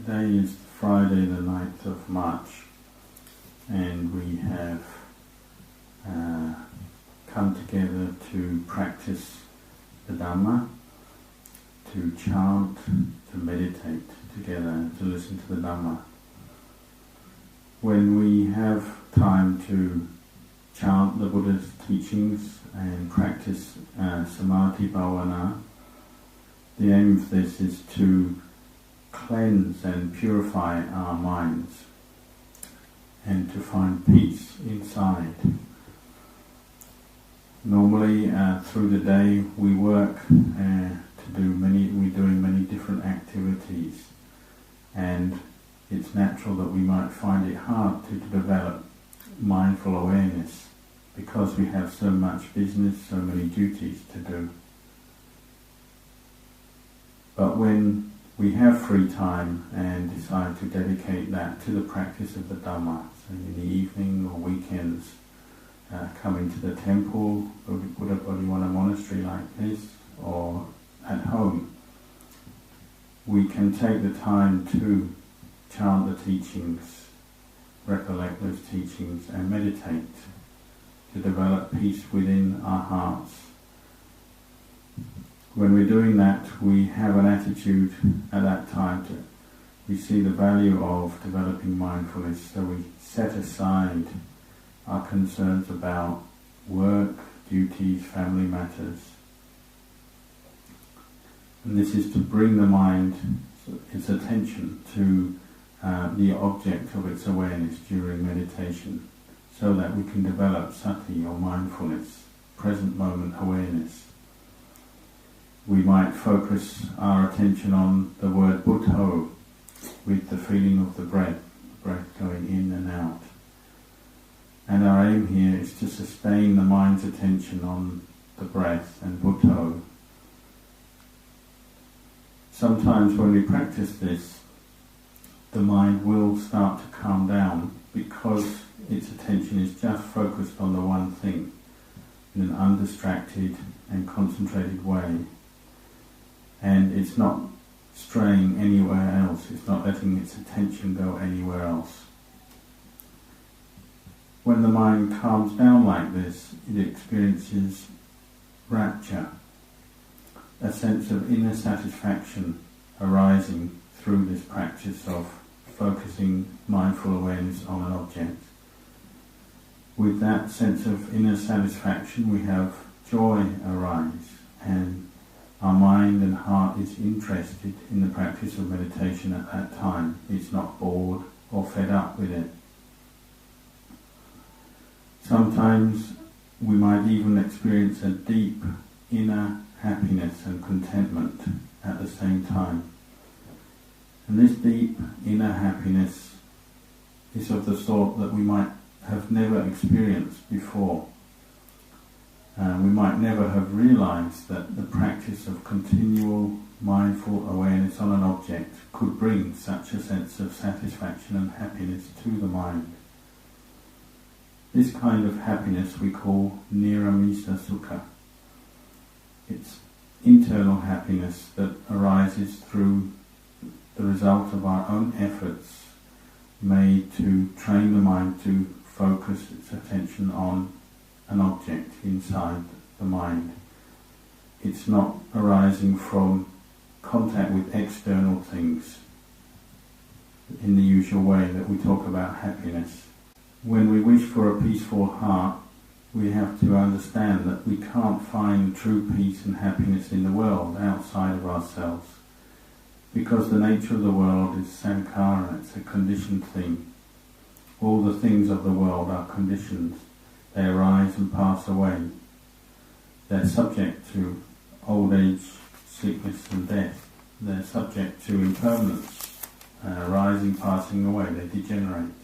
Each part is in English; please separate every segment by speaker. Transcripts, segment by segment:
Speaker 1: Today is Friday the 9th of March, and we have come together to practice the dhamma, to chant, to meditate together, to listen to the dhamma. When we have time to chant the Buddha's teachings and practice samadhi bhavana, the aim of this is to cleanse and purify our minds and to find peace inside. Normally through the day we work we're doing many different activities, and it's natural that we might find it hard to develop mindful awareness because we have so much business, so many duties to do. But when we have free time and decide to dedicate that to the practice of the Dhamma, so in the evening or weekends, coming to the temple, Buddha Bodhiwana monastery like this, or at home, we can take the time to chant the teachings, recollect those teachings and meditate to develop peace within our hearts. When we're doing that, we have an attitude at that time we see the value of developing mindfulness, so we set aside our concerns about work, duties, family matters. And this is to bring the mind, its attention to the object of its awareness during meditation, so that we can develop sati or mindfulness, present moment awareness. We might focus our attention on the word Buddho with the feeling of the breath going in and out. And our aim here is to sustain the mind's attention on the breath and Buddho. Sometimes when we practice this, the mind will start to calm down because its attention is just focused on the one thing in an undistracted and concentrated way. And it's not straying anywhere else, it's not letting its attention go anywhere else. When the mind calms down like this, it experiences rapture, a sense of inner satisfaction arising through this practice of focusing mindful awareness on an object. With that sense of inner satisfaction, we have joy arise, and our mind and heart is interested in the practice of meditation at that time. It's not bored or fed up with it. Sometimes we might even experience a deep inner happiness and contentment at the same time. And this deep inner happiness is of the sort that we might have never experienced before. We might never have realized that the practice of continual mindful awareness on an object could bring such a sense of satisfaction and happiness to the mind. This kind of happiness we call niramisa sukha. It's internal happiness that arises through the result of our own efforts made to train the mind to focus its attention on an object inside the mind. It's not arising from contact with external things in the usual way that we talk about happiness. When we wish for a peaceful heart, we have to understand that we can't find true peace and happiness in the world outside of ourselves, because the nature of the world is sankhara, it's a conditioned thing. All the things of the world are conditioned. They arise and pass away. They're subject to old age, sickness and death. They're subject to impermanence, arising, passing away. They degenerate.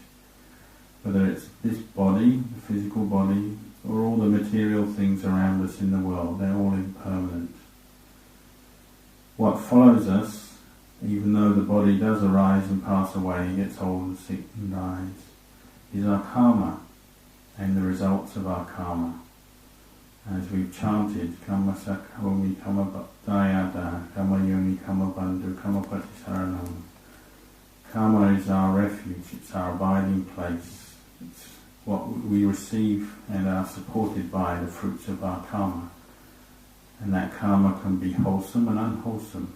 Speaker 1: Whether it's this body, the physical body, or all the material things around us in the world, they're all impermanent. What follows us, even though the body does arise and pass away, gets old and sick and dies, is our karma and the results of our karma. As we've chanted, Kama Sakhomi, Kama Dayada, Kama Yomi, Kama Bandhu, Kama Patisaranam. Karma is our refuge, it's our abiding place, it's what we receive and are supported by the fruits of our karma. And that karma can be wholesome and unwholesome.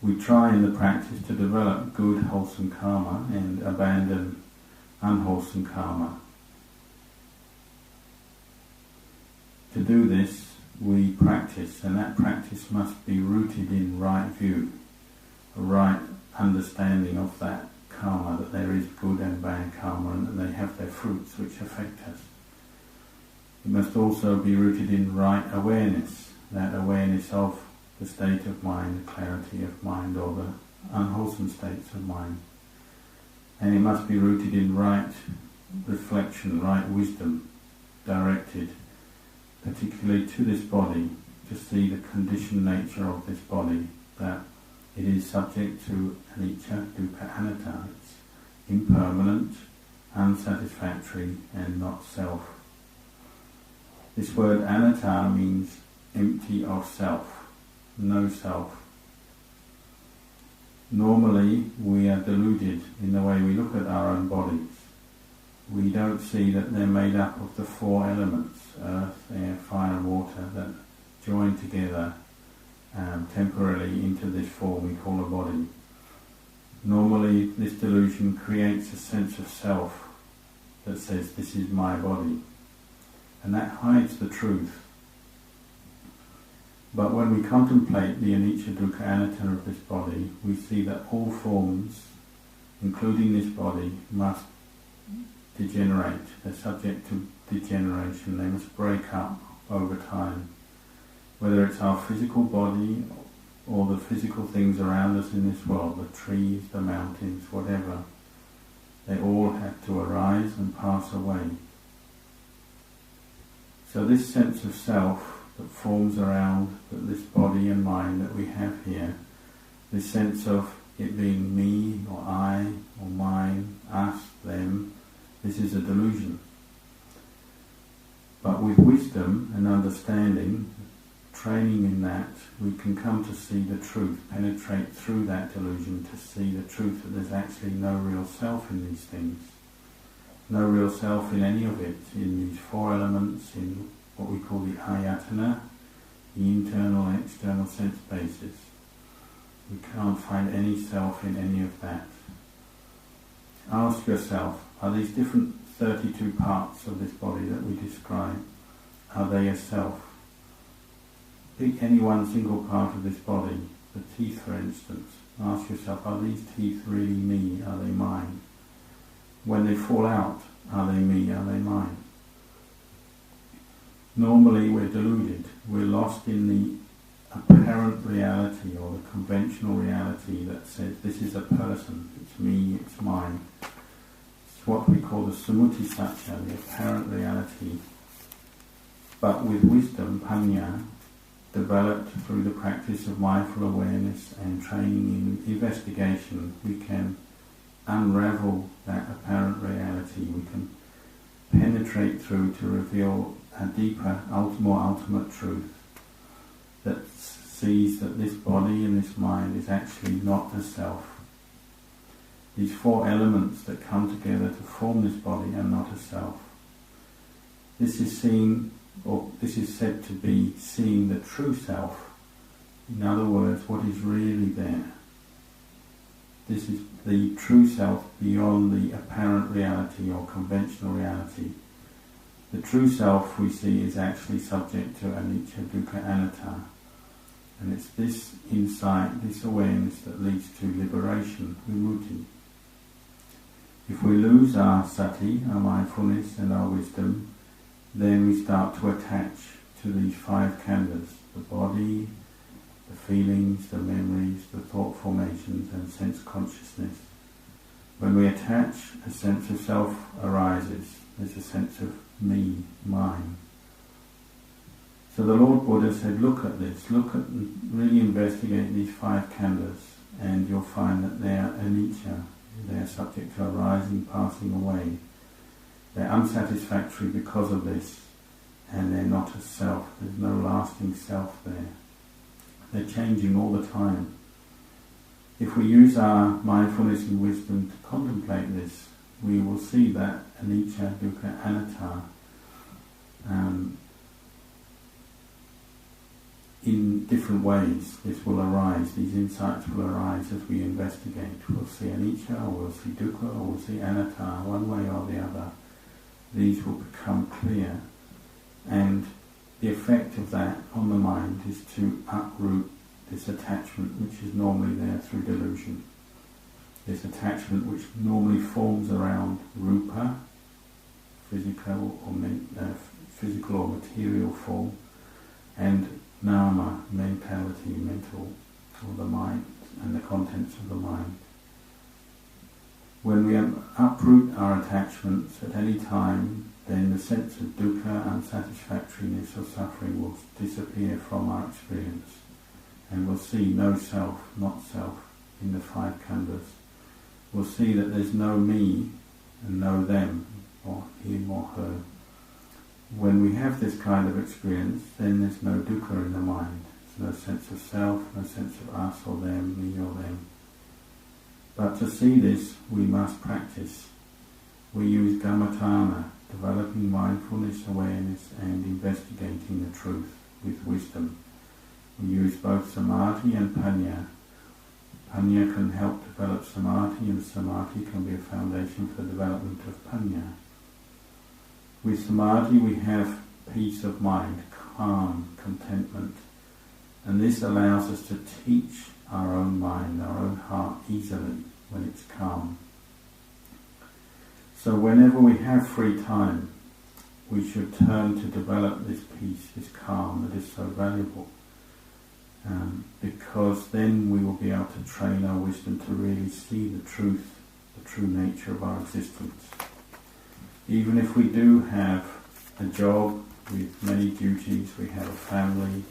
Speaker 1: We try in the practice to develop good, wholesome karma and abandon unwholesome karma. To do this, we practice, and that practice must be rooted in right view, a right understanding of that karma, that there is good and bad karma and that they have their fruits which affect us. It must also be rooted in right awareness, that awareness of the state of mind, the clarity of mind, or the unwholesome states of mind. And it must be rooted in right reflection, right wisdom, directed particularly to this body, to see the conditioned nature of this body, that it is subject to anicca, dukkha, anatta. It's impermanent, unsatisfactory, and not self. This word anatta means empty of self, no self. Normally we are deluded in the way we look at our own bodies. We don't see that they're made up of the four elements, earth, air, fire and water, that join together temporarily into this form we call a body. Normally this delusion creates a sense of self that says, this is my body, and that hides the truth. But when we contemplate the anicca, dukkha, anatta of this body, we see that all forms, including this body, must degenerate. They're subject to degeneration. They must break up over time. Whether it's our physical body or the physical things around us in this world, the trees, the mountains, whatever, they all have to arise and pass away. So this sense of self that forms around this body and mind that we have here, this sense of it being me or I or mine, us, them, this is a delusion. But with wisdom and understanding, training in that, we can come to see the truth, penetrate through that delusion to see the truth that there's actually no real self in these things. No real self in any of it, in these four elements, in what we call the ayatana, the internal and external sense bases. We can't find any self in any of that. Ask yourself, are these different 32 parts of this body that we describe, are they a self? Pick any one single part of this body, the teeth for instance. Ask yourself, are these teeth really me? Are they mine? When they fall out, are they me? Are they mine? Normally we're deluded. We're lost in the apparent reality or the conventional reality that says this is a person, it's me, it's mine. It's what we call the samuti satya, the apparent reality. But with wisdom, panya, developed through the practice of mindful awareness and training in investigation, we can unravel that apparent reality. We can penetrate through to reveal a deeper, more ultimate truth that sees that this body and this mind is actually not the self. These four elements that come together to form this body are not a self. This is seen, or this is said to be seeing the true self. In other words, what is really there. This is the true self beyond the apparent reality or conventional reality. The true self we see is actually subject to anicca, dukkha, anatta. And it's this insight, this awareness that leads to liberation, vimutti. If we lose our sati, our mindfulness and our wisdom, then we start to attach to these five khandhas, the body, the feelings, the memories, the thought formations and sense consciousness. When we attach, a sense of self arises. There's a sense of me, mine. So the Lord Buddha said, look at this, look at, really investigate these five khandhas, and you'll find that they are anicca, they are subject to arising, passing away. They're unsatisfactory because of this, and they're not a self. There's no lasting self there. They're changing all the time. If we use our mindfulness and wisdom to contemplate this, we will see that anicca, dukkha, anatta in different ways. This will arise, these insights will arise as we investigate. We'll see anicca, or we'll see dukkha, or we'll see anatta, one way or the other. These will become clear, and the effect of that on the mind is to uproot this attachment which is normally there through delusion. This attachment which normally forms around rupa, physical or material form, and nama, mentality, mental, or the mind, and the contents of the mind. When we uproot our attachments at any time, then the sense of dukkha, unsatisfactoriness or suffering will disappear from our experience, and we'll see no self, not self, in the five khandhas. We'll see that there's no me and no them, or him or her. When we have this kind of experience, then there's no dukkha in the mind. There's no sense of self, no sense of us or them, me or them. But to see this, we must practice. We use kammatthana, developing mindfulness, awareness, and investigating the truth with wisdom. We use both samadhi and panya. Panya can help develop samadhi, and samadhi can be a foundation for the development of panya. With samadhi we have peace of mind, calm, contentment, and this allows us to teach our own mind, our own heart easily when it's calm. So whenever we have free time, we should turn to develop this peace, this calm that is so valuable, because then we will be able to train our wisdom to really see the truth, the true nature of our existence. Even if we do have a job with many duties, we have a family,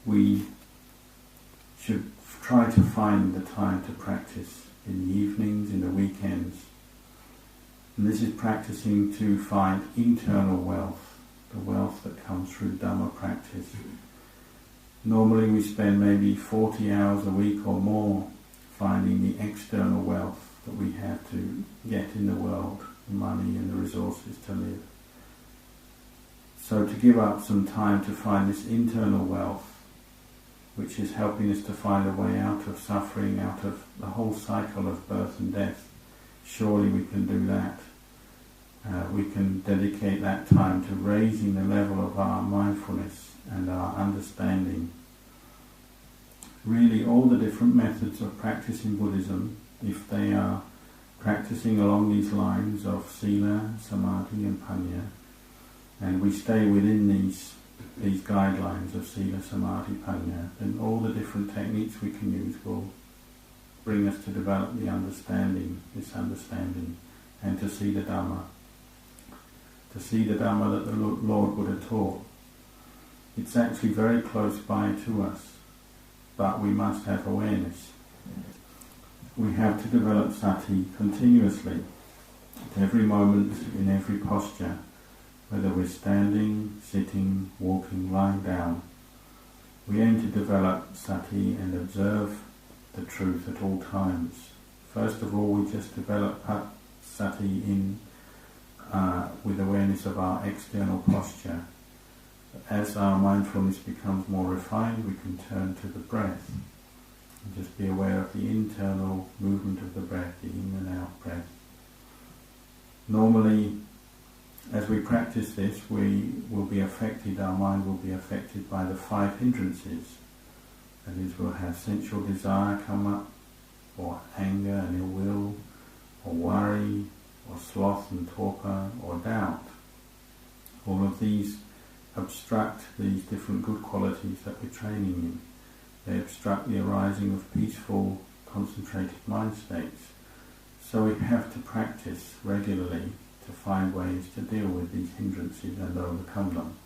Speaker 1: we should try to find the time to practice in the evenings, in the weekends. And this is practicing to find internal wealth, the wealth that comes through dhamma practice. Normally we spend maybe 40 hours a week or more finding the external wealth that we have to get in the world, the money and the resources to live. So to give up some time to find this internal wealth, which is helping us to find a way out of suffering, out of the whole cycle of birth and death, surely we can do that. We can dedicate that time to raising the level of our mindfulness and our understanding. Really, all the different methods of practicing Buddhism, if they are practicing along these lines of sila, samadhi and panya, and we stay within these guidelines of sila, samadhi, panya, then all the different techniques we can use will bring us to develop the understanding, this understanding, and to see the dhamma. To see the dhamma that the Lord Buddha taught. It's actually very close by to us, but we must have awareness. We have to develop sati continuously, at every moment, in every posture, whether we're standing, sitting, walking, lying down. We aim to develop sati and observe the truth at all times. First of all, we just develop sati with awareness of our external posture. As our mindfulness becomes more refined, we can turn to the breath and just be aware of the internal movement of the breath, the in and out breath. Normally, as we practice this, we will be affected, our mind will be affected by the five hindrances. That is, we'll have sensual desire come up, or anger and ill will, or worry, or sloth and torpor, or doubt. All of these obstruct these different good qualities that we're training in. They obstruct the arising of peaceful, concentrated mind states. So we have to practice regularly to find ways to deal with these hindrances and overcome them.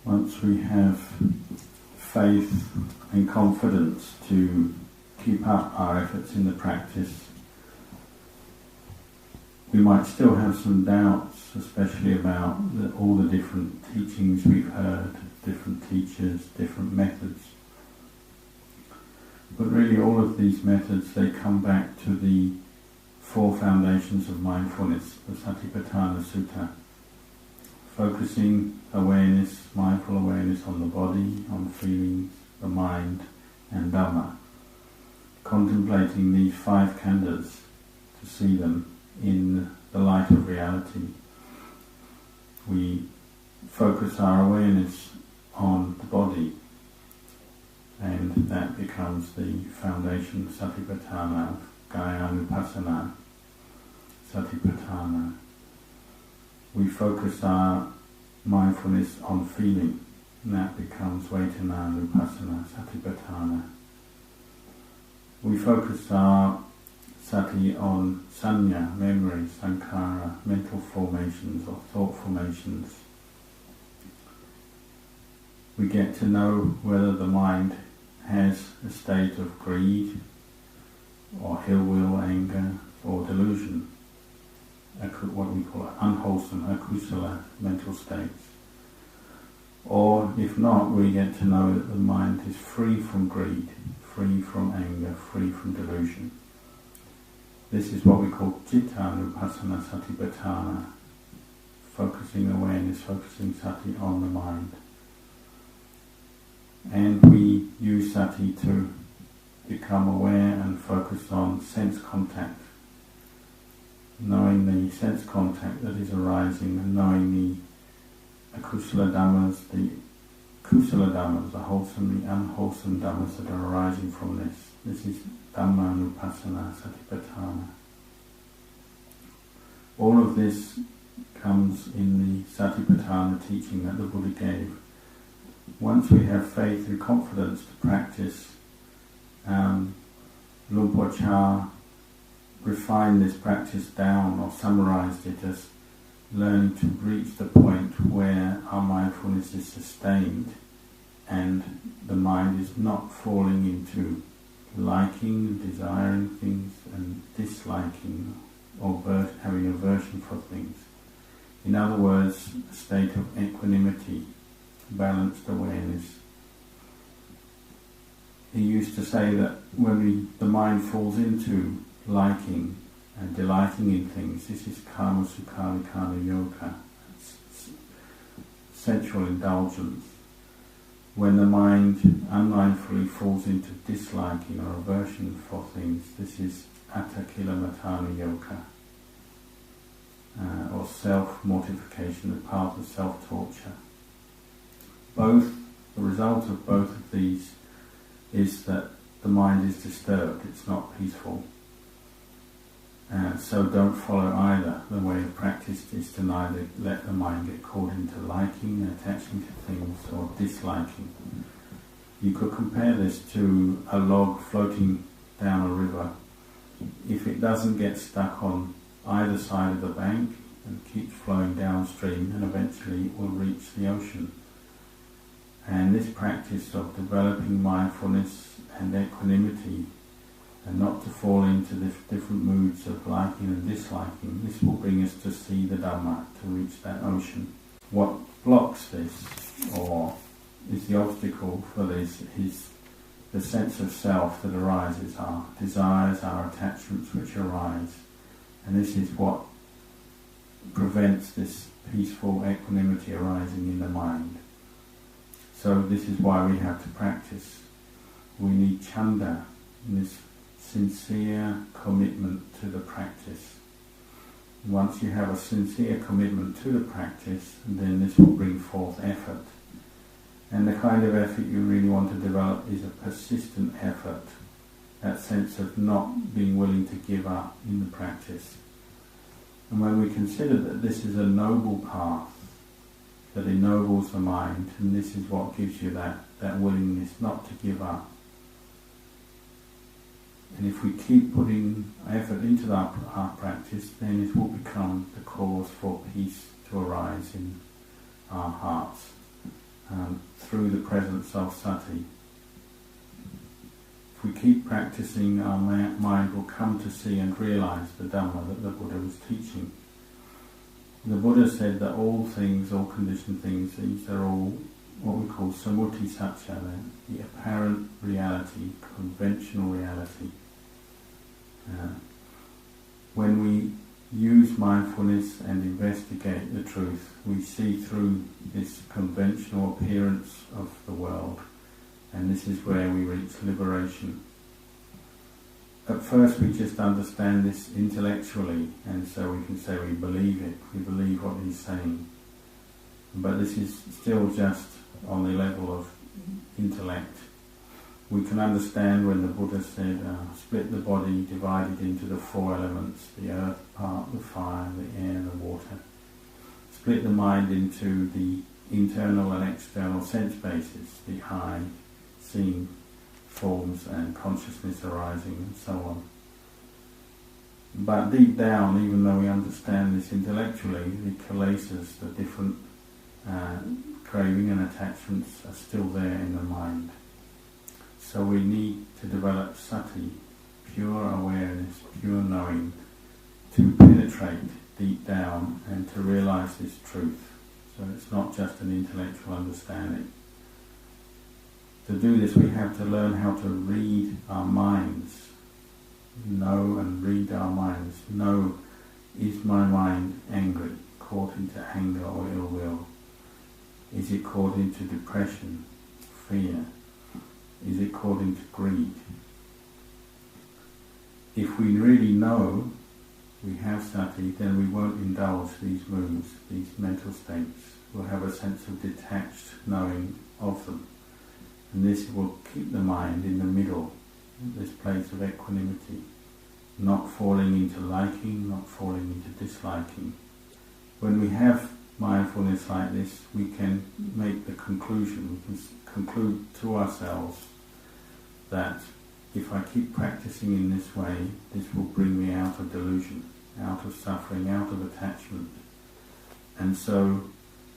Speaker 1: Once we have faith and confidence to keep up our efforts in the practice, we might still have some doubts, especially about all the different teachings we've heard, different teachers, different methods. But really all of these methods, they come back to the four foundations of mindfulness, the Satipatthana Sutta. Focusing awareness, mindful awareness on the body, on feelings, the mind and dhamma. Contemplating these five khandhas to see them in the light of reality. We focus our awareness on the body, and that becomes the foundation Satipatthana, Kayanupassana, Satipatthana. We focus our mindfulness on feeling, and that becomes Vedananupassana, Satipatthana. We focus our sati on sanya, memory, sankhara, mental formations or thought formations. We get to know whether the mind has a state of greed or ill will, anger or delusion, what we call unwholesome, akusala mental states. Or if not, we get to know that the mind is free from greed, free from anger, free from delusion. This is what we call cittanupassana satipatthana, focusing awareness, focusing sati on the mind. And we use sati to become aware and focus on sense contact, knowing the sense contact that is arising and knowing the akusala dhammas, the kusala dhammas, the wholesome, the unwholesome dhammas that are arising from this. This is dhammanupassana satipatthana. All of this comes in the satipatthana teaching that the Buddha gave. Once we have faith and confidence to practice, Lumpur Cha refined this practice down or summarized it as learning to reach the point where our mindfulness is sustained and the mind is not falling into liking, desiring things and disliking or having aversion for things. In other words, a state of equanimity, balanced awareness. He used to say that when the mind falls into liking and delighting in things, this is kama sukhalikana yoga, sensual indulgence. When the mind unmindfully falls into disliking or aversion for things, this is attakilamatana yoga, or self-mortification, the path of self-torture. The result of both of these is that the mind is disturbed, it's not peaceful. So don't follow either. The way of practice is to neither let the mind get caught into liking and attaching to things or disliking. You could compare this to a log floating down a river. If it doesn't get stuck on either side of the bank and keeps flowing downstream, and eventually it will reach the ocean. And this practice of developing mindfulness and equanimity, and not to fall into the different moods of liking and disliking, this will bring us to see the Dhamma, to reach that ocean. What blocks this, or is the obstacle for this, is the sense of self that arises, our desires, our attachments which arise. And this is what prevents this peaceful equanimity arising in the mind. So this is why we have to practice. We need chanda, this sincere commitment to the practice. Once you have a sincere commitment to the practice, then this will bring forth effort. And the kind of effort you really want to develop is a persistent effort, that sense of not being willing to give up in the practice. And when we consider that this is a noble path, that ennobles the mind, and this is what gives you that willingness not to give up. And if we keep putting effort into our practice, then it will become the cause for peace to arise in our hearts through the presence of sati. If we keep practicing, our mind will come to see and realize the Dhamma that the Buddha was teaching. The Buddha said that all things, all conditioned things, these are all what we call samuti satya, the apparent reality, conventional reality. When we use mindfulness and investigate the truth, we see through this conventional appearance of the world, and this is where we reach liberation. At first we just understand this intellectually, and so we can say we believe it, we believe what he's saying. But this is still just on the level of intellect. We can understand when the Buddha said, split the body divided into the four elements, the earth part, the fire, the air, the water. Split the mind into the internal and external sense bases, the eye, seeing forms and consciousness arising and so on. But deep down, even though we understand this intellectually, the kilesas, the different craving and attachments are still there in the mind. So we need to develop sati, pure awareness, pure knowing, to penetrate deep down and to realize this truth. So it's not just an intellectual understanding. To do this we have to learn how to read our minds, know and read our minds. Know, is my mind angry, caught into anger or ill will? Is it caught into depression, fear? Is it caught into greed? If we really know we have sati, then we won't indulge these moods, these mental states. We'll have a sense of detached knowing of them. And this will keep the mind in the middle, this place of equanimity, not falling into liking, not falling into disliking. When we have mindfulness like this, we can make the conclusion, we can conclude to ourselves that if I keep practicing in this way, this will bring me out of delusion, out of suffering, out of attachment. And so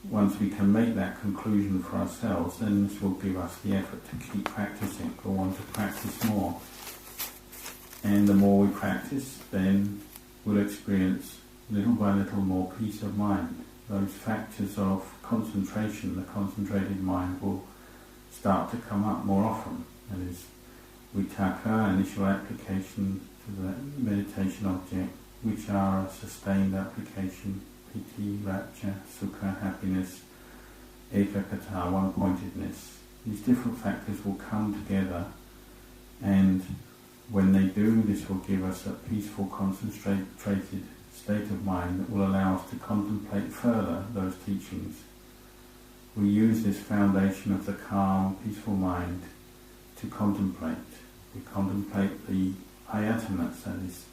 Speaker 1: once we can make that conclusion for ourselves, then this will give us the effort to keep practicing, or want to practice more. And the more we practice, then we'll experience little by little more peace of mind. Those factors of concentration, the concentrated mind, will start to come up more often. That is, vitakka, initial application to the meditation object, which are a sustained application, piti, rapture, sukha, happiness, ekakata, one-pointedness. These different factors will come together, and when they do, this will give us a peaceful, concentrated state of mind that will allow us to contemplate further those teachings. We use this foundation of the calm, peaceful mind to contemplate. We contemplate the ayatanas, that is,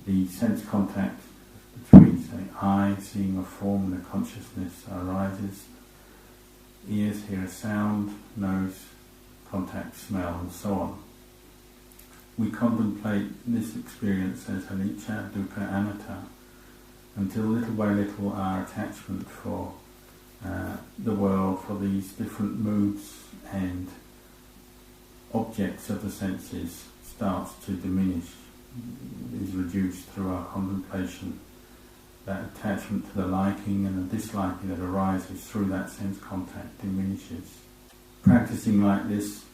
Speaker 1: the sense contact between, say, eye seeing a form, the consciousness arises, ears hear a sound, nose contact smell, and so on. We contemplate this experience as anicca, dukkha, anatta, until little by little our attachment for the world, for these different moods and objects of the senses starts to diminish, is reduced through our contemplation. That attachment to the liking and the disliking that arises through that sense contact diminishes. Practicing like this,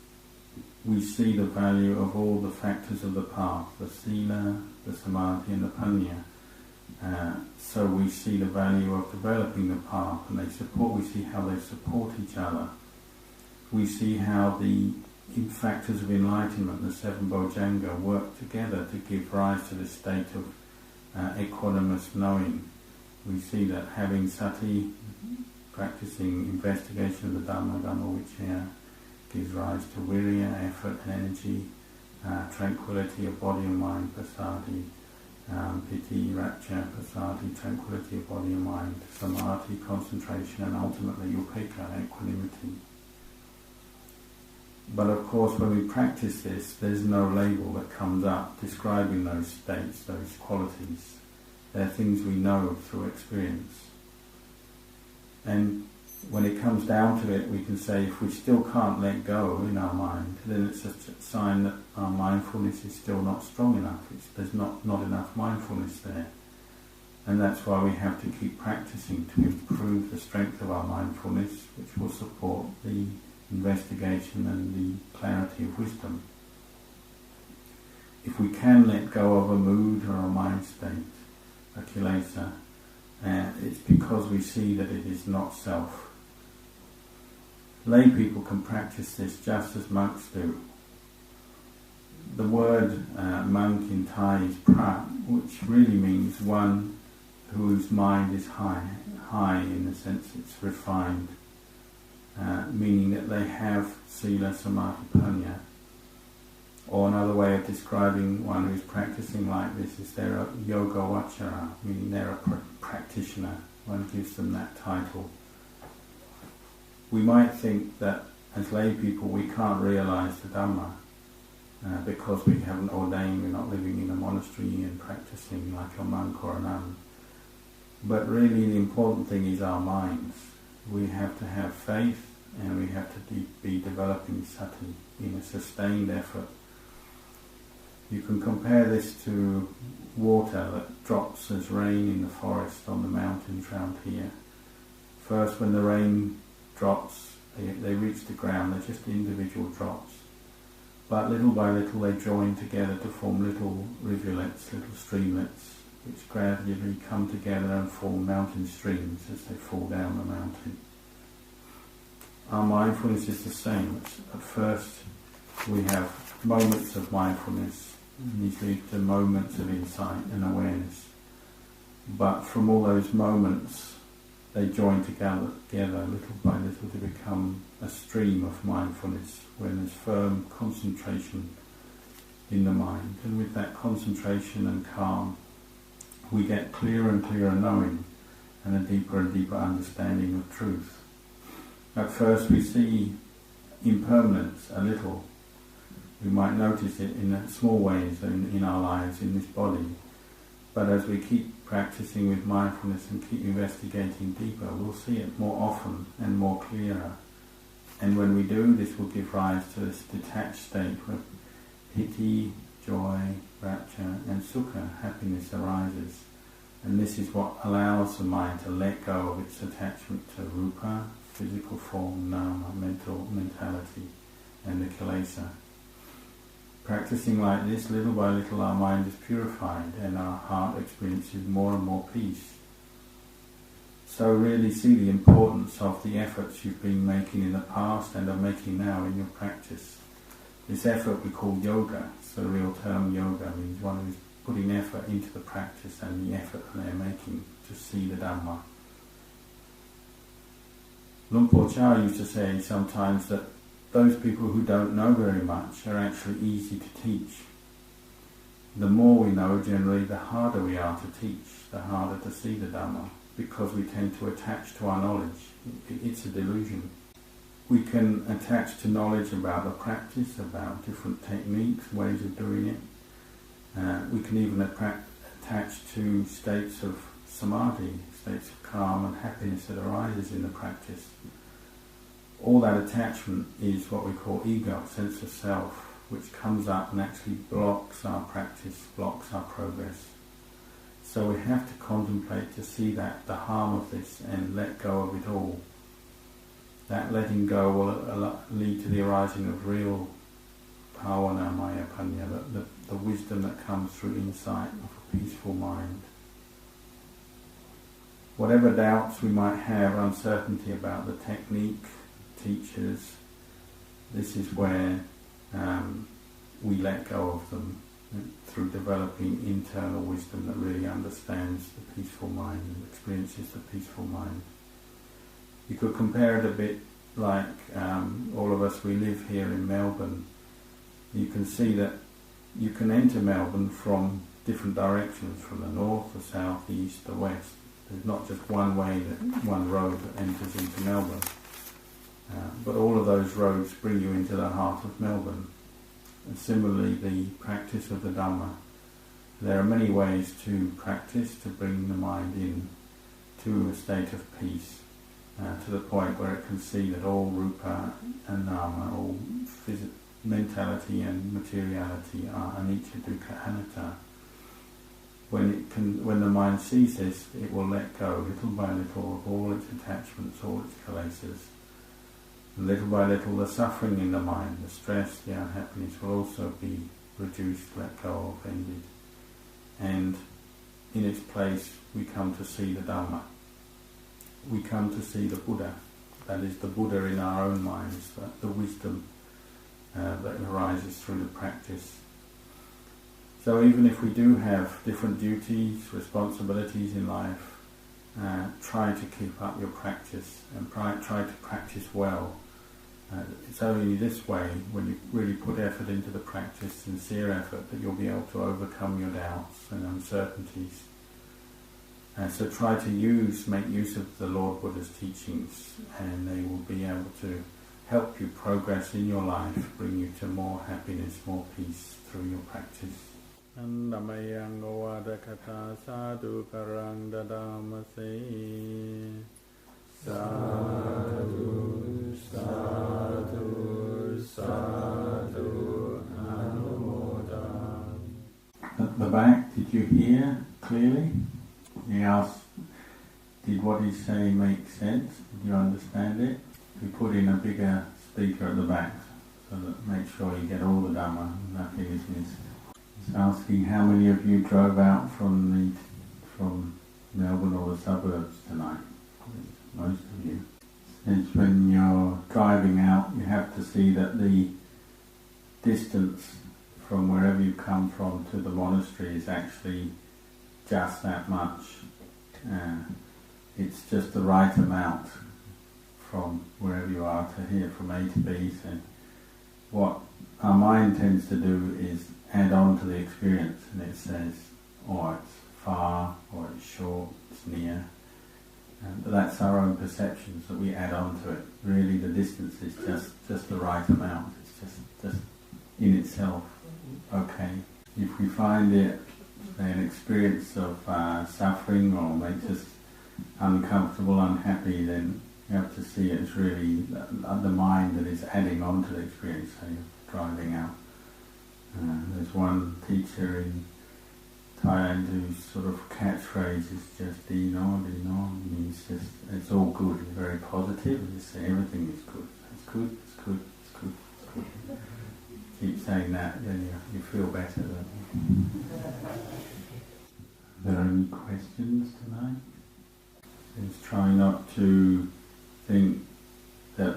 Speaker 1: we see the value of all the factors of the path, the sila, the samadhi and the panya. So we see the value of developing the path, and we see how they support each other. We see how the factors of enlightenment, the seven bojjhanga, work together to give rise to this state of equanimous knowing. We see that having sati, practicing investigation of the dhamma, dhamma gives rise to virya, effort and energy, tranquility of body and mind, passaddhi, piti, rapture, passaddhi, tranquility of body and mind, samadhi, concentration, and ultimately upekkha, equanimity. But of course, when we practice this, there's no label that comes up describing those states, those qualities. They're things we know through experience. And when it comes down to it, we can say if we still can't let go in our mind, then it's a sign that our mindfulness is still not strong enough. There's not enough mindfulness there. And that's why we have to keep practicing to improve the strength of our mindfulness, which will support the investigation and the clarity of wisdom. If we can let go of a mood or a mind state, a kilesa, it's because we see that it is not self. Lay people can practice this just as monks do. The word monk in Thai is prat, which really means one whose mind is high in the sense it's refined, meaning that they have sila, samadhi, panya. Or another way of describing one who's practicing like this is they're a yoga vachara, meaning they're a practitioner. One gives them that title. We might think that as lay people we can't realise the dhamma because we haven't ordained, we're not living in a monastery and practicing like a monk or a nun. But really the important thing is our minds. We have to have faith and we have to be developing sati in a sustained effort. You can compare this to water that drops as rain in the forest on the mountains round here. First, when the rain drops, they reach the ground, they're just individual drops. But little by little they join together to form little rivulets, little streamlets, which gradually come together and form mountain streams as they fall down the mountain. Our mindfulness is the same. At first we have moments of mindfulness, and these lead to moments of insight and awareness. But from all those moments, they join together little by little to become a stream of mindfulness, when there's firm concentration in the mind. And with that concentration and calm, we get clearer and clearer knowing and a deeper and deeper understanding of truth. At first we see impermanence a little. We might notice it in small ways in our lives, in this body. But as we keep practicing with mindfulness and keep investigating deeper, we'll see it more often and more clearer. And when we do, this will give rise to this detached state where piti, joy, rapture and sukha, happiness arises. And this is what allows the mind to let go of its attachment to rupa, physical form, nama, mentality, and the kilesa. Practicing like this, little by little our mind is purified and our heart experiences more and more peace. So really see the importance of the efforts you've been making in the past and are making now in your practice. This effort we call yoga. It's the real term yoga, means one who's putting effort into the practice and the effort that they're making to see the Dhamma. Luang Por Chah used to say sometimes that those people who don't know very much are actually easy to teach. The more we know, generally, the harder we are to teach, the harder to see the Dhamma, because we tend to attach to our knowledge. It's a delusion. We can attach to knowledge about the practice, about different techniques, ways of doing it. We can even attach to states of samadhi, states of calm and happiness that arises in the practice. All that attachment is what we call ego, sense of self, which comes up and actually blocks our practice, blocks our progress. So we have to contemplate to see that, the harm of this, and let go of it all. That letting go will lead to the arising of real bhavana, maya, panya, the wisdom that comes through insight of a peaceful mind. Whatever doubts we might have, uncertainty about the technique, teachers, this is where we let go of them through developing internal wisdom that really understands the peaceful mind and experiences the peaceful mind. You could compare it a bit like all of us, we live here in Melbourne. You can see that you can enter Melbourne from different directions, from the north, the south, the east, the west. There's not just one way, one road that enters into Melbourne. But all of those roads bring you into the heart of Melbourne. And similarly, the practice of the Dhamma. There are many ways to practice to bring the mind in to a state of peace, to the point where it can see that all rupa and nama, all mentality and materiality are anicca, dukkha, anatta. when the mind sees this, it will let go little by little of all its attachments, all its kilesas. And little by little the suffering in the mind, the stress, the unhappiness will also be reduced, let go of, ended. And in its place we come to see the Dhamma. We come to see the Buddha. That is the Buddha in our own minds, the wisdom that arises through the practice. So even if we do have different duties, responsibilities in life, try to keep up your practice and try to practice well. It's only this way, when you really put effort into the practice, sincere effort, that you'll be able to overcome your doubts and uncertainties. So try to make use of the Lord Buddha's teachings, and they will be able to help you progress in your life, bring you to more happiness, more peace through your practice. Andamayang ovadakata sadhu karang dadamase. Sadhu, sadhu, sadhu, anumodam. At the back, did you hear clearly? He asked, did what he's saying make sense? Did you understand it? We put in a bigger speaker at the back, so that make sure you get all the Dhamma, nothing is missed. He's asking how many of you drove out from Melbourne or the suburbs tonight? Most of you. Since when you're driving out, you have to see that the distance from wherever you come from to the monastery is actually just that much. It's just the right amount from wherever you are to here, from A to B. So what our mind tends to do is add on to the experience, and it says, oh, it's far, or it's short, it's near. But that's our own perceptions that we add on to it. Really the distance is just the right amount. It's just in itself okay. If we find it an experience of suffering or makes us uncomfortable, unhappy, then you have to see it as really the mind that is adding on to the experience, so you're driving out. There's one teacher in Thailand whose sort of catchphrase is just Dino, means just it's all good, it's very positive, just say everything is good. It's good, it's good, it's good, it's good. Keep saying that, then you feel better, don't you? Are there any questions tonight? Just try not to think that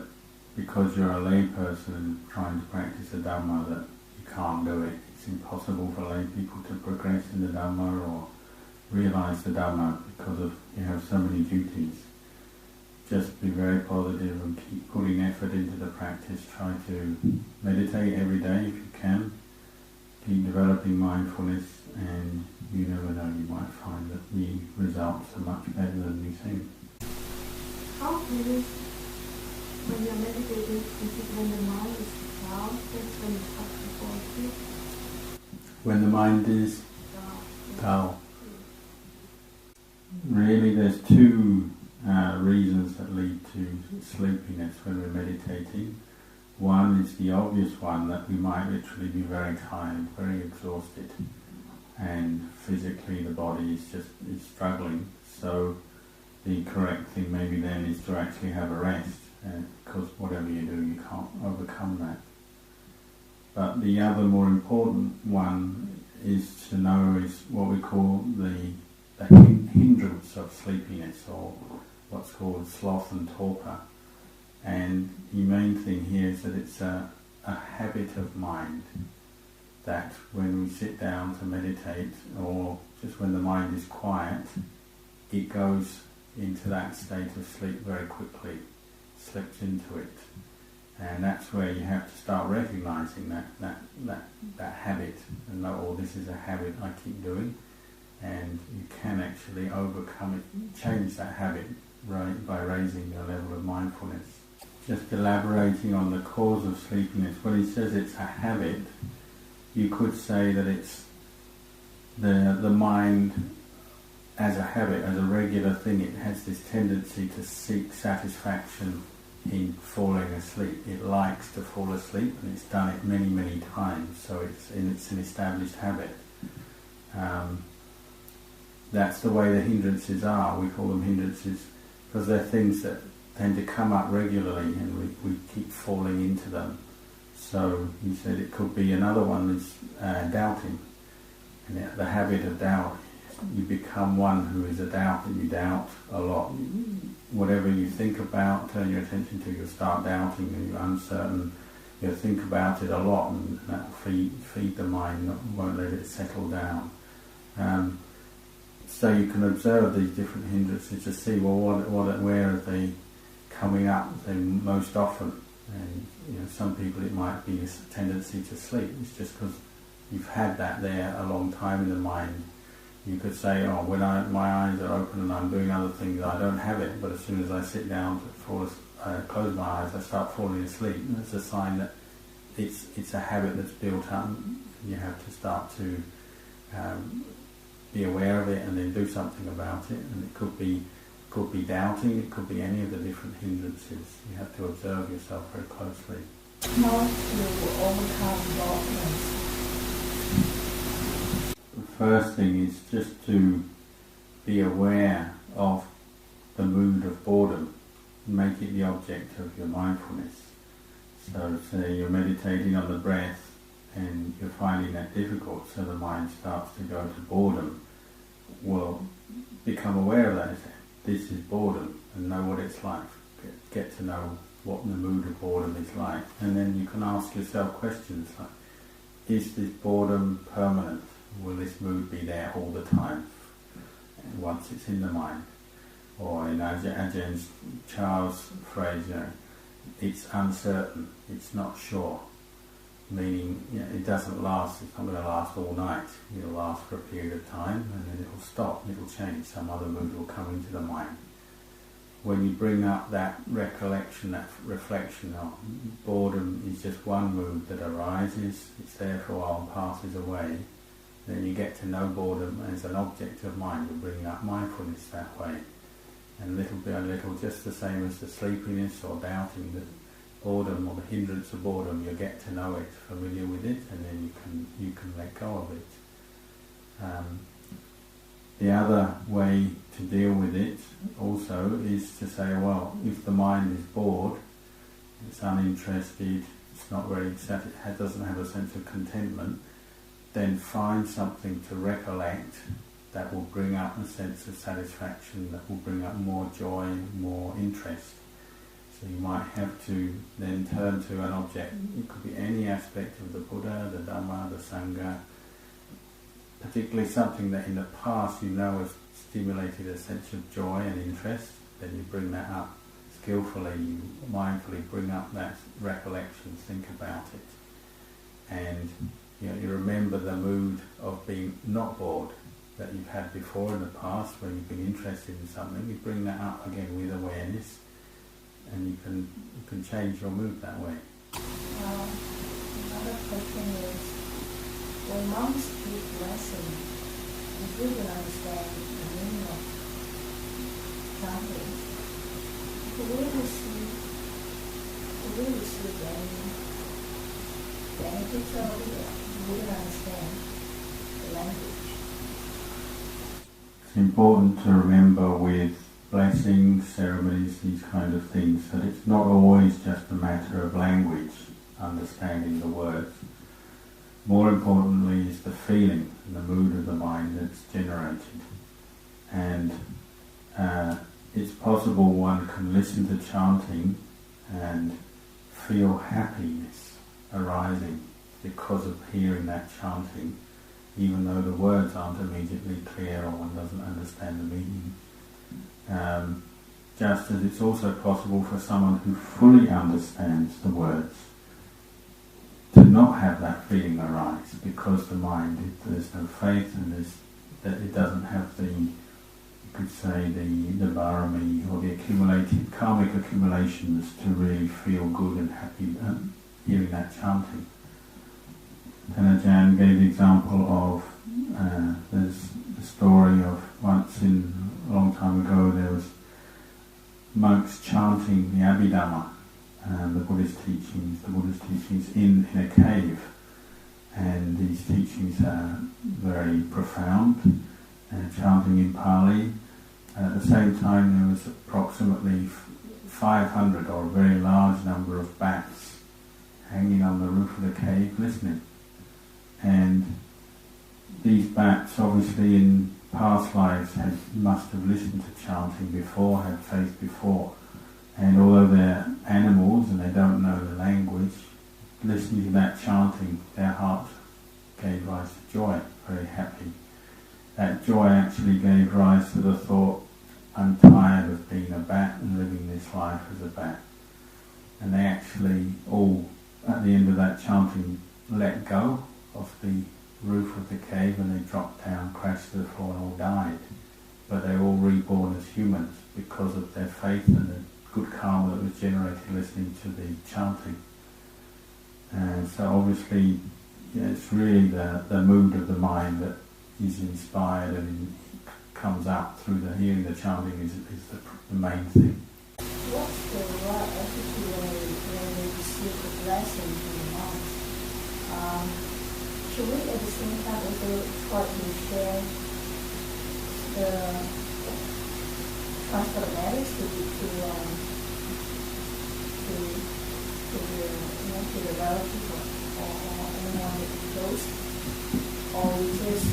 Speaker 1: because you're a lay person trying to practice the Dhamma that you can't do it. It's impossible for lay people to progress in the Dhamma or realise the Dhamma because you have so many duties. Just be very positive and keep putting effort into the practice. Try to meditate every day if you can. Keep developing mindfulness, and you never know, you might find that the results are much better than you think.
Speaker 2: How do you, when you're meditating, is it when the mind is calm, that's when it's up to fall asleep?
Speaker 1: When the mind is dull. Really there's two reasons that lead to sleepiness when we're meditating. One is the obvious one, that we might literally be very tired, very exhausted, and physically the body is struggling. So the correct thing maybe then is to actually have a rest, because whatever you do, you can't overcome that. But the other more important one is to know is what we call the hindrance of sleepiness, or what's called sloth and torpor. And the main thing here is that it's a habit of mind, that when we sit down to meditate, or just when the mind is quiet, it goes into that state of sleep very quickly, slips into it. And that's where you have to start recognizing that habit, and know, oh, this is a habit I keep doing, and you can actually overcome it, change that habit by raising your level of mindfulness. Just elaborating on the cause of sleepiness, when he says it's a habit, you could say that it's the mind as a habit, as a regular thing. It has this tendency to seek satisfaction in falling asleep. It likes to fall asleep, and it's done it many, many times, so it's an established habit. that's the way the hindrances are. We call them hindrances because they're things that tend to come up regularly and we keep falling into them. So he said it could be another one is doubting. And the habit of doubt, you become one who is a doubt and you doubt a lot. Whatever you think about, turn your attention to, you'll start doubting and you're uncertain. You'll think about it a lot and that will feed the mind, won't let it settle down. So you can observe these different hindrances to see, well, where are they coming up most often? And some people it might be a tendency to sleep. It's just because you've had that there a long time in the mind. You could say, oh, when my eyes are open and I'm doing other things, I don't have it. But as soon as I sit down to close my eyes, I start falling asleep. And that's a sign that it's a habit that's built up. You have to start to be aware of it and then do something about it. And it could be doubting, it could be any of the different hindrances. You have to observe yourself very closely.
Speaker 2: How to overcome darkness?
Speaker 1: The first thing is just to be aware of the mood of boredom. Make it the object of your mindfulness. So say you're meditating on the breath and you're finding that difficult, so the mind starts to go to boredom. Well, become aware of that. This is boredom, and know what it's like. Get to know what the mood of boredom is like. And then you can ask yourself questions like, is this boredom permanent? Will this mood be there all the time once it's in the mind? Or in Ajahn Chah's phrase, it's uncertain, it's not sure. Meaning, it doesn't last, it's not going to last all night. It'll last for a period of time and then it'll stop, it'll change, some other mood will come into the mind. When you bring up that recollection, that reflection of boredom is just one mood that arises, it's there for a while and passes away, then you get to know boredom as an object of mind. You're bringing up mindfulness that way. And little by little, just the same as the sleepiness or doubting, the boredom or the hindrance of boredom, you get to know it, familiar with it, and then you can let go of it. The other way to deal with it also is to say, well, if the mind is bored, it's uninterested, it's not very excited, it doesn't have a sense of contentment, then find something to recollect that will bring up a sense of satisfaction, that will bring up more joy, more interest. So you might have to then turn to an object. It could be any aspect of the Buddha, the Dhamma, the Sangha, particularly something that in the past you know has stimulated a sense of joy and interest. Then you bring that up skillfully, you mindfully bring up that recollection, think about it. And you remember the mood of being not bored that you've had before in the past when you've been interested in something. You bring that up again with awareness, and you can change your mood that way.
Speaker 2: Another question is, when monks give lesson, if we can understand the meaning of chanting, could we receive any benefits of it? We can understand the language.
Speaker 1: It's important to remember with blessings, ceremonies, these kind of things, that it's not always just a matter of language, understanding the words. More importantly is the feeling and the mood of the mind that's generated. And it's possible one can listen to chanting and feel happiness arising because of hearing that chanting, even though the words aren't immediately clear or one doesn't understand the meaning. Just as it's also possible for someone who fully understands the words to not have that feeling arise, because the mind, there's no faith and that it doesn't have the, you could say, the bharami or the accumulated karmic accumulations to really feel good and happy hearing that chanting. And Ajahn gave the example of, there's a story of once a long time ago, there was monks chanting the Abhidhamma, the Buddhist teachings in a cave. And these teachings are very profound, chanting in Pali. And at the same time there was approximately 500 or a very large number of bats hanging on the roof of the cave listening. And these bats obviously in past lives must have listened to chanting before, had faith before. And although they're animals and they don't know the language, listening to that chanting, their heart gave rise to joy, very happy. That joy actually gave rise to the thought, I'm tired of being a bat and living this life as a bat. And they actually all, at the end of that chanting, let go of the roof of the cave and they dropped down, crashed to the floor and all died. But they were all reborn as humans because of their faith and the good karma that was generated listening to the chanting. And so obviously it's really the mood of the mind that is inspired and comes out through the hearing the chanting is the main thing.
Speaker 2: What's the right attitude when we receive the blessing from the monks? Should we at the same time also try to share the transfer of matters to the relative or anyone that is close? Or we just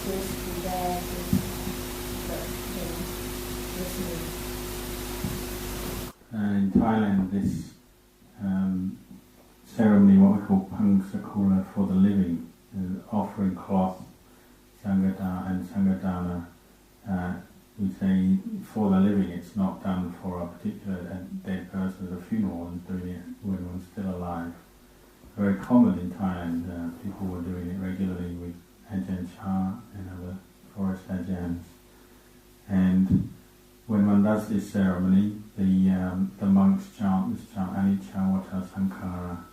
Speaker 2: do that listening?
Speaker 1: In Thailand, this ceremony, what we call Pangsakula for the living, offering cloth, Sangata and Sangadana, we say for the living. It's not done for a particular dead person at a funeral, and doing it when one's still alive. Very common in Thailand. People were doing it regularly with Ajahn Chah and other forest Ajahns. And when one does this ceremony, the monks chant this chant, Anicca Vata Sankara,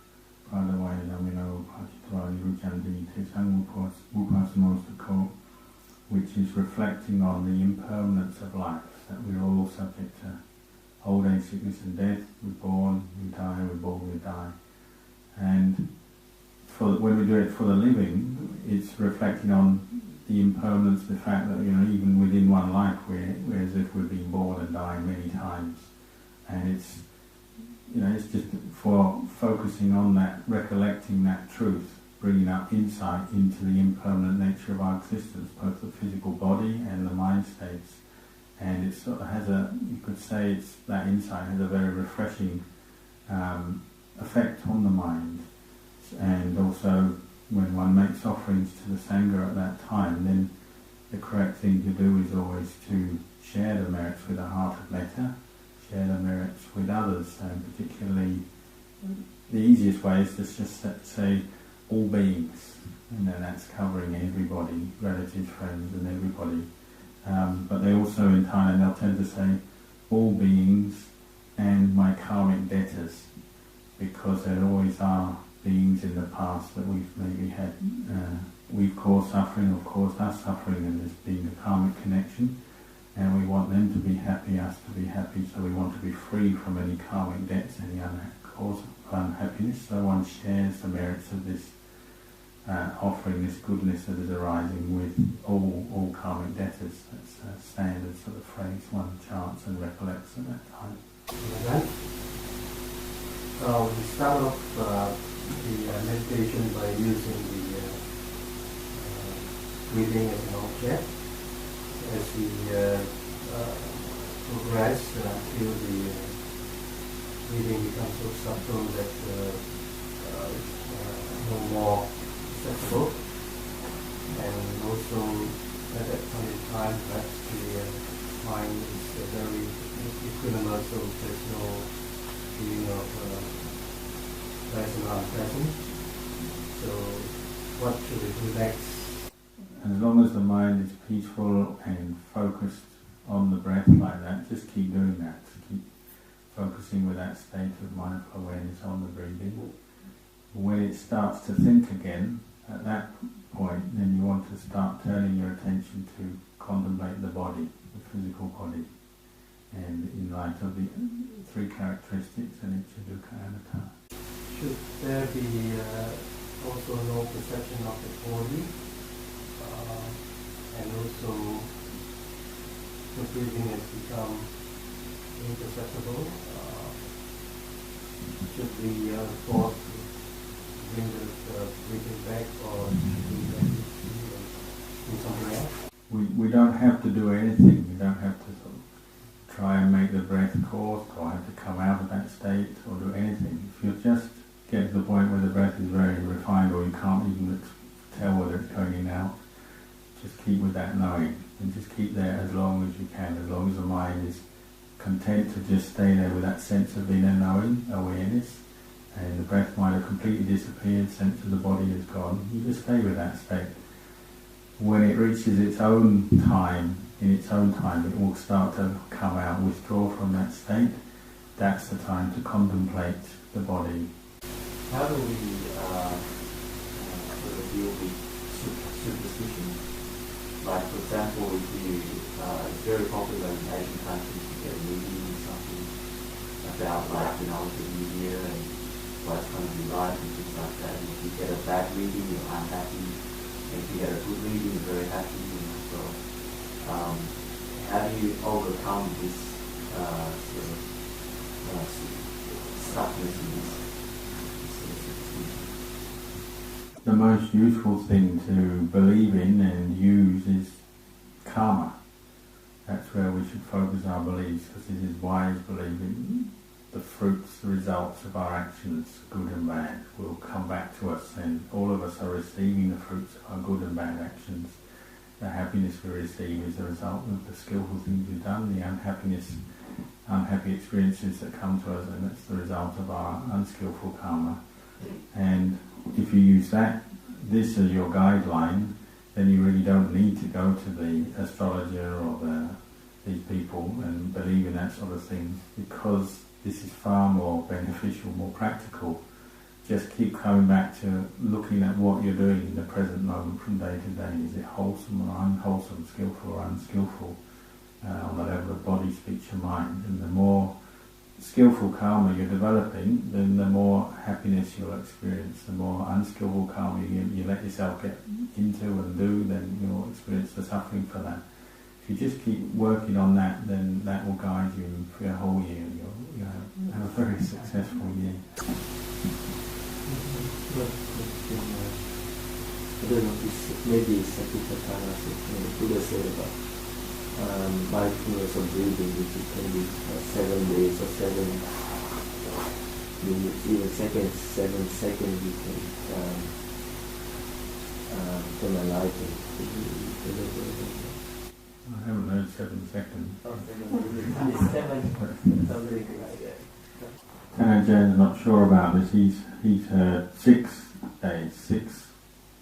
Speaker 1: Pradavaya Namino Patitwari Rujandi Te Sangupasamo, which is reflecting on the impermanence of life, that we're all subject to old age, sickness and death. We're born, we die, we're born, we die. And when we do it for the living, it's reflecting on the impermanence, the fact that even within one life we're as if we're being born and dying many times. And it's just for focusing on that, recollecting that truth, bringing up insight into the impermanent nature of our existence, both the physical body and the mind states. And it sort of has you could say that insight has a very refreshing effect on the mind. And also when one makes offerings to the Sangha at that time, then the correct thing to do is always to share the merits with a heart of metta, share the merits with others, and particularly the easiest way is to just say all beings, and then that's covering everybody, relatives, friends and everybody. But they also in Thailand they'll tend to say all beings and my karmic debtors, because there always are beings in the past that we've maybe had, we've caused suffering or caused us suffering, and there's been a karmic connection, and we want them to be happy, us to be happy, so we want to be free from any karmic debts, any cause of unhappiness. So one shares the merits of this offering, this goodness that is arising with all karmic debtors. That's a standard sort of phrase one chants and recollects at that time.
Speaker 3: We start off the meditation by using the breathing as an object. As we progress until the breathing becomes so subtle that it's no more accessible, and also at that point in time perhaps the mind is very equanimous, so there's no feeling of pleasant or unpleasant. So what should we do next?
Speaker 1: As long as the mind is peaceful and focused on the breath like that, just keep doing that. Keep focusing with that state of mindful awareness on the breathing. When it starts to think again, at that point, then you want to start turning your attention to contemplate the body, the physical body, and in light of the three characteristics, anicca, dukkha, anatta.
Speaker 3: Should there be also no perception of the body and also the breathing has become imperceptible. Should we force to bring the breathing back, or should we let it do something else?
Speaker 1: We don't have to do anything. We don't have to sort of try and make the breath coarse or have to come out of that state or do anything. If you just get to the point where the breath is very refined or you can't even tell whether it's going in and out, just keep with that knowing and just keep there as long as you can, as long as the mind is content to just stay there with that sense of inner knowing, awareness, and the breath might have completely disappeared, sense of the body is gone. You just stay with that state. When it reaches its own time, in its own time, it will start to come out, withdraw from that state. That's the time to contemplate the body.
Speaker 4: How do we sort of deal with superstition? Like, for example, if you, it's very popular in Asian countries to get a reading or something about, like, the new year and what's going to be like and things like that. And if you get a bad reading, you're unhappy. And if you get a good reading, you're very happy. So, how do you overcome this sort of stuckness in this?
Speaker 1: The most useful thing to believe in and use is karma. That's where we should focus our beliefs, because it is wise believing the fruits, the results of our actions, good and bad, will come back to us, and all of us are receiving the fruits of our good and bad actions. The happiness we receive is the result of the skillful things we've done. The unhappy experiences that come to us, and that's the result of our unskillful karma. And if you use this as your guideline, then you really don't need to go to the astrologer or these people and believe in that sort of thing, because this is far more beneficial, more practical. Just keep coming back to looking at what you're doing in the present moment from day to day. Is it wholesome or unwholesome, skillful or unskillful, on the level of body, speech and mind? And the more skillful karma you're developing, then the more happiness you'll experience. The more unskillful karma you let yourself get into and do, then you'll experience the suffering for that. If you just keep working on that, then that will guide you for your whole year. You'll have a very successful year.
Speaker 4: I don't know if maybe Satipatthana, Buddha said about mindfulness of breathing, which can be 7 days or 7 minutes, even seconds, 7 seconds you can enlighten.
Speaker 1: I haven't heard 7 seconds.
Speaker 4: Oh, 7 minutes. 7, something like that.
Speaker 1: Ajahn not sure about this. He's heard 6 days, 6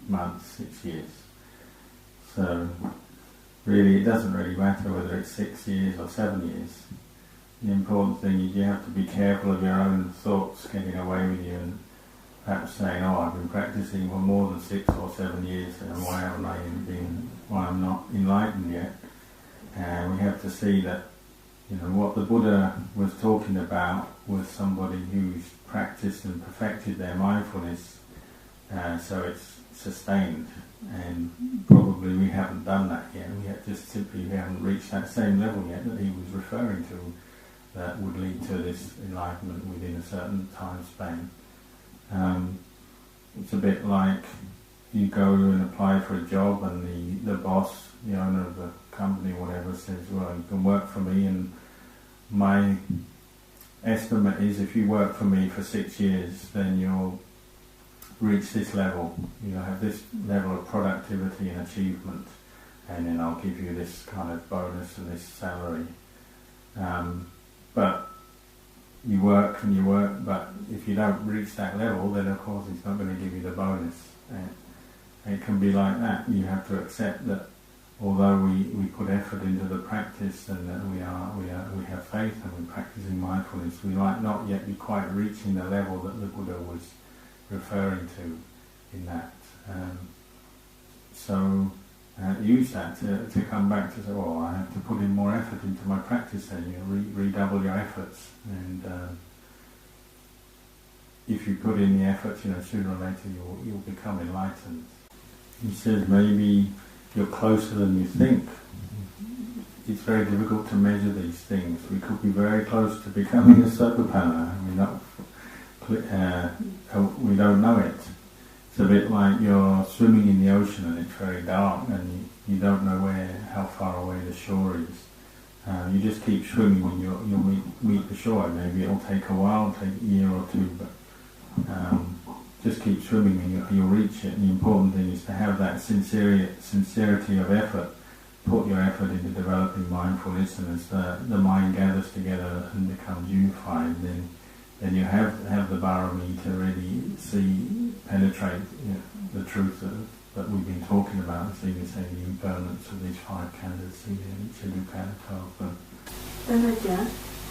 Speaker 1: months, 6 years. So really, it doesn't really matter whether it's 6 years or 7 years. The important thing is you have to be careful of your own thoughts getting away with you and perhaps saying, "Oh, I've been practicing for more than 6 or 7 years, and why I'm not enlightened yet?" And we have to see that, what the Buddha was talking about was somebody who's practiced and perfected their mindfulness, so it's sustained. And probably we haven't done that yet. We haven't reached that same level yet that he was referring to, that would lead to this enlightenment within a certain time span. It's a bit like you go and apply for a job, and the boss, the owner of the company, whatever, says, "Well, you can work for me, and my estimate is if you work for me for 6 years, then you'll reach this level, you'll have this level of productivity and achievement, and then I'll give you this kind of bonus and this salary." But you work, but if you don't reach that level, then of course it's not going to give you the bonus. And it can be like that. You have to accept that although we put effort into the practice, and that we have faith and we're practicing mindfulness, we might not yet be quite reaching the level that the Buddha was referring to in that. So use that to come back to say, "Oh, I have to put in more effort into my practice," and redouble your efforts. And if you put in the effort, sooner or later you'll become enlightened. He says maybe you're closer than you think. It's very difficult to measure these things. We could be very close to becoming a sotapanna. We don't know it. It's a bit like you're swimming in the ocean and it's very dark and you don't know how far away the shore is. You just keep swimming and you'll meet the shore. Maybe it'll take a while, take a year or two, but just keep swimming and you'll reach it. And the important thing is to have that sincerity of effort. Put your effort into developing mindfulness, and as the mind gathers together and becomes unified, then you have the barami to really penetrate the truth that we've been talking about, the impermanence of these five khandhas,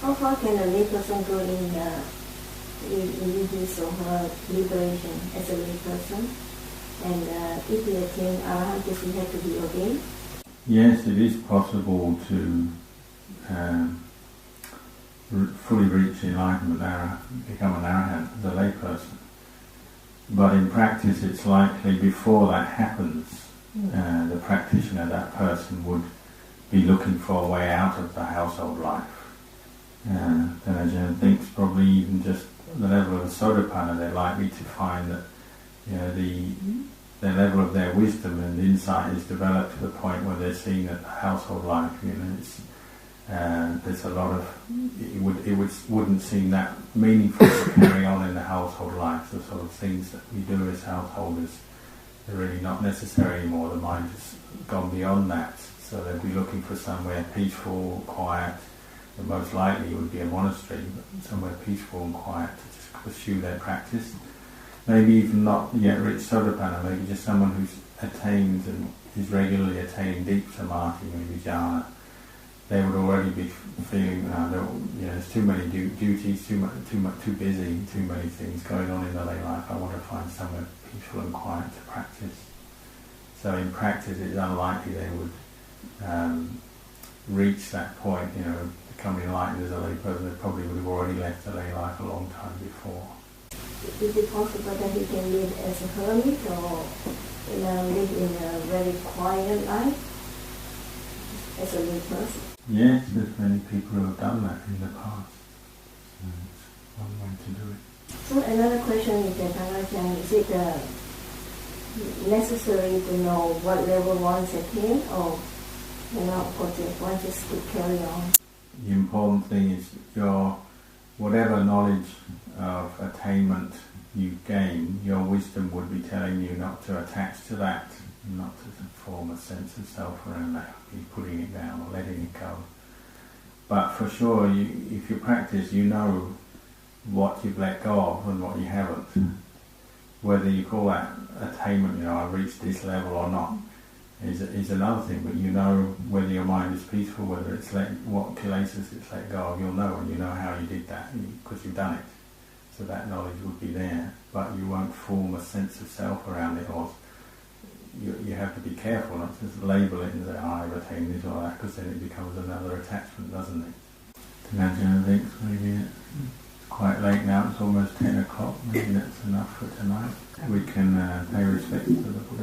Speaker 2: how far can a lay person go in his or her liberation as a lay person? And if they attain Arahant, does he have to be ordained?
Speaker 1: Yes, it is possible to fully reach enlightenment, become an Arahant as a layperson. But in practice it's likely before that happens, the practitioner, that person, would be looking for a way out of the household life. Then Ajahn thinks probably even just the level of a sotapanna, they're likely to find that the level of their wisdom and insight is developed to the point where they're seeing that the household life, there's a lot of, it wouldn't seem that meaningful to carry on in the household life. The sort of things that we do as householders, they're really not necessary anymore. The mind has gone beyond that. So they'd be looking for somewhere peaceful, quiet. The most likely would be a monastery, but somewhere peaceful and quiet to just pursue their practice. Maybe even not yet rich sotapanna, maybe just someone who's attained and is regularly attaining deep samadhi, maybe jhana. They would already be feeling, there's too many duties, too busy, too many things going on in the lay life. I want to find somewhere peaceful and quiet to practice. So in practice, it's unlikely they would reach that point, become enlightened as a lay person. They probably would have already left the lay life a long time before.
Speaker 2: Is it possible that he can live as a hermit or live in a very quiet life as a lay person?
Speaker 1: Yes, there's many people who have done that in the past. So it's one way to do it.
Speaker 2: So another question is that, is it necessary to know what level one's attained, or one just to carry on?
Speaker 1: The important thing is whatever knowledge of attainment you gain, your wisdom would be telling you not to attach to that, not to form a sense of self around that, be putting it down or letting it go. But for sure, if you practice, you know what you've let go of and what you haven't. Whether you call that attainment, I've reached this level or not, is another thing. But you know whether your mind is peaceful, whether it's what kilesas it's let go of, you'll know, and you know how you did that because you've done it. So that knowledge would be there, but you won't form a sense of self around it, or you have to be careful not to label it and say, I've attained this or that, because then it becomes another attachment, doesn't it? Imagine, I think maybe it's quite late now, it's almost 10 o'clock, maybe that's enough for tonight. We can pay respect to the Buddha.